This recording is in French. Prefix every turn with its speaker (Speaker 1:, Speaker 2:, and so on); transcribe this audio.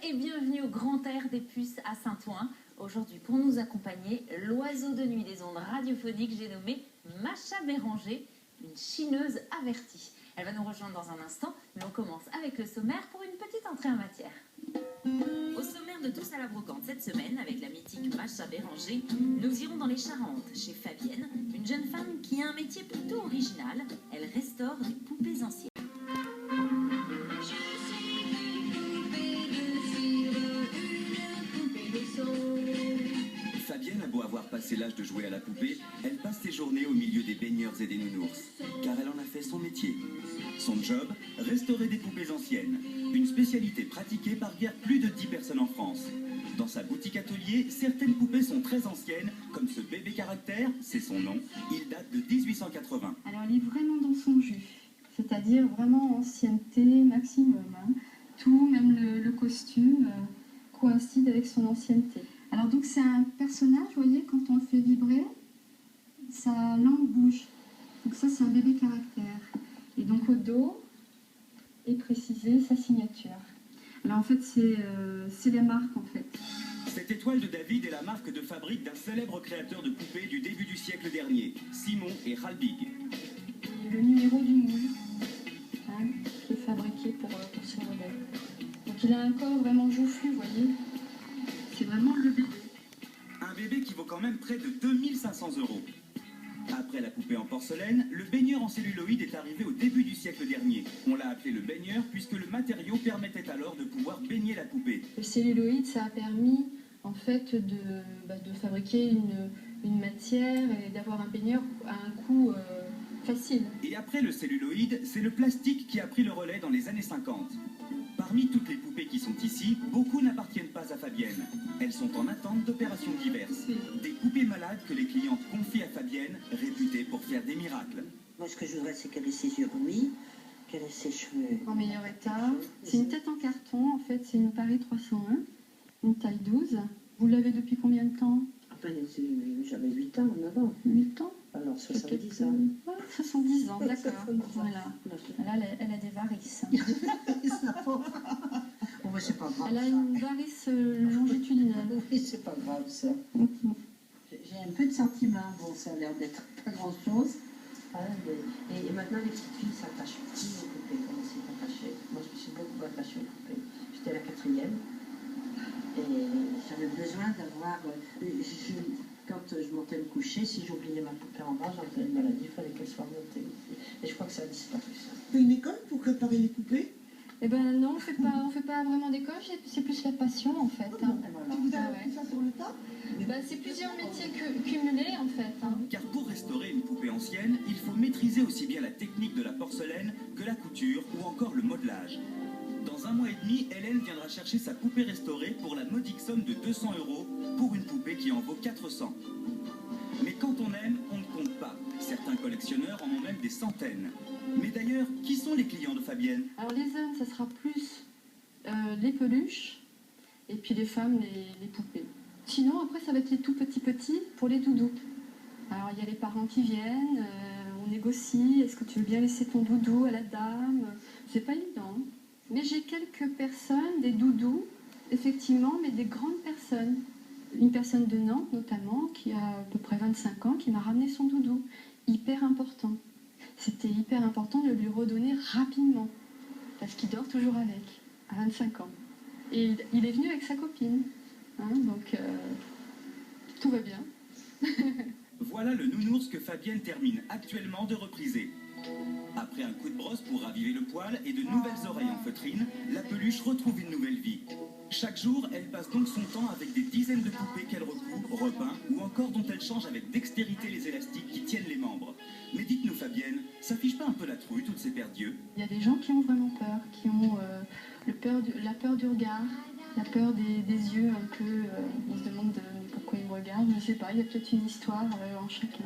Speaker 1: et bienvenue au Grand Air des Puces à Saint-Ouen. Aujourd'hui, pour nous accompagner, l'oiseau de nuit des ondes radiophoniques, j'ai nommé Macha Béranger, une chineuse avertie. Elle va nous rejoindre dans un instant, mais on commence avec le sommaire pour une petite entrée en matière. Au sommaire de Tous à la Brocante cette semaine, avec la mythique Macha Béranger, nous irons dans les Charentes, chez Fabienne, une jeune femme qui a un métier plutôt original. Elle restaure des poupées anciennes.
Speaker 2: Fabienne a beau avoir passé l'âge de jouer à la poupée, elle passe ses journées au milieu des baigneurs et des nounours, car elle en a fait son métier. Son job, restaurer des poupées anciennes, une spécialité pratiquée par guère plus de 10 personnes en France. Dans sa boutique atelier, certaines poupées sont très anciennes, comme ce bébé caractère, c'est son nom, il date de 1880.
Speaker 3: Alors il est vraiment dans son jus, c'est-à-dire vraiment ancienneté maximum. Tout, même le costume, coïncide avec son ancienneté. Alors donc c'est un personnage, vous voyez, quand on le fait vibrer, sa langue bouge. Donc ça c'est un bébé caractère. Et donc au dos est précisée sa signature. Alors en fait c'est la marque en fait.
Speaker 2: Cette étoile de David est la marque de fabrique d'un célèbre créateur de poupées du début du siècle dernier, Simon et Ralbig.
Speaker 3: Le numéro du moule, qui est fabriqué pour ce modèle. Donc il a un corps vraiment joufflu, vous voyez. C'est vraiment le bébé.
Speaker 2: Un bébé qui vaut quand même près de 2500 €. Après la poupée en porcelaine, le baigneur en celluloïd est arrivé au début du siècle dernier. On l'a appelé le baigneur puisque le matériau permettait alors de pouvoir baigner la poupée.
Speaker 3: Le celluloïd, ça a permis en fait de fabriquer une matière et d'avoir un baigneur à un coût facile.
Speaker 2: Et après le celluloïd, c'est le plastique qui a pris le relais dans les années 50. Parmi toutes les poupées qui sont ici, beaucoup n'appartiennent pas à Fabienne. Elles sont en attente d'opérations diverses. Des poupées malades que les clientes confient à Fabienne, réputée pour faire des miracles.
Speaker 4: Moi, ce que je voudrais, c'est qu'elle ait ses yeux remis, qu'elle ait ses cheveux
Speaker 3: En meilleur état. C'est une tête en carton, en fait, c'est une Paris 301, une taille 12. Vous l'avez depuis combien de temps?
Speaker 4: Enfin, j'avais 8 ans en avant.
Speaker 3: 8 ans?
Speaker 4: Alors, 70 ans.
Speaker 3: Ouais, 70 ans, d'accord.
Speaker 4: 70 ans.
Speaker 3: Voilà. Là, elle a des varices.
Speaker 4: Bon, mais c'est pas grave.
Speaker 3: Elle a une varice longitudinale.
Speaker 4: Oui, c'est pas grave, ça.
Speaker 3: Mhm.
Speaker 4: J'ai un peu de sentiment. Bon, ça a l'air d'être pas grand-chose. Et maintenant, les petites filles s'attachent plus aux poupées. Comment c'est attaché? Moi, je me suis beaucoup attachée aux poupées. J'étais la 4e. Et j'avais besoin d'avoir... Quand je montais me coucher, si j'oubliais ma poupée en bas, j'en faisais une maladie, il fallait qu'elle soit montée. Et je crois que ça a disparu, ça.
Speaker 5: Tu as une école pour préparer les poupées?
Speaker 3: Eh ben non, on fait pas vraiment d'école, c'est plus la passion en fait.
Speaker 4: Et voilà.
Speaker 5: Tu vous as appris ça sur le tas?
Speaker 3: C'est plusieurs métiers cumulés en fait.
Speaker 2: Car pour restaurer une poupée ancienne, il faut maîtriser aussi bien la technique de la porcelaine que la couture ou encore le modelage. Dans un mois et demi, Hélène viendra chercher sa poupée restaurée pour la modique somme de 200 € pour une poupée qui en vaut 400. Mais quand on aime, on ne compte pas. Certains collectionneurs en ont même des centaines. Mais d'ailleurs, qui sont les clients de Fabienne?
Speaker 3: Alors les hommes, ça sera plus les peluches et puis les femmes, les poupées. Sinon, après, ça va être les tout petits pour les doudous. Alors il y a les parents qui viennent, on négocie, est-ce que tu veux bien laisser ton doudou à la dame? C'est pas évident. Mais j'ai quelques personnes, des doudous, effectivement, mais des grandes personnes. Une personne de Nantes, notamment, qui a à peu près 25 ans, qui m'a ramené son doudou. Hyper important. C'était hyper important de lui redonner rapidement, parce qu'il dort toujours avec, à 25 ans. Et il est venu avec sa copine. Donc, tout va bien.
Speaker 2: Voilà le nounours que Fabienne termine actuellement de repriser. Après un coup de brosse pour raviver le poil et de nouvelles oreilles en feutrine, la peluche retrouve une nouvelle vie. Chaque jour, elle passe donc son temps avec des dizaines de poupées qu'elle recouvre, repeint ou encore dont elle change avec dextérité les élastiques qui tiennent les membres. Mais dites-nous Fabienne, ça fiche pas un peu la trouille toutes ces paires d'yeux?
Speaker 3: Il y a des gens qui ont vraiment peur, qui ont la peur du regard, la peur des yeux un peu, on se demande pourquoi ils me regardent, je sais pas, il y a peut-être une histoire en chacun.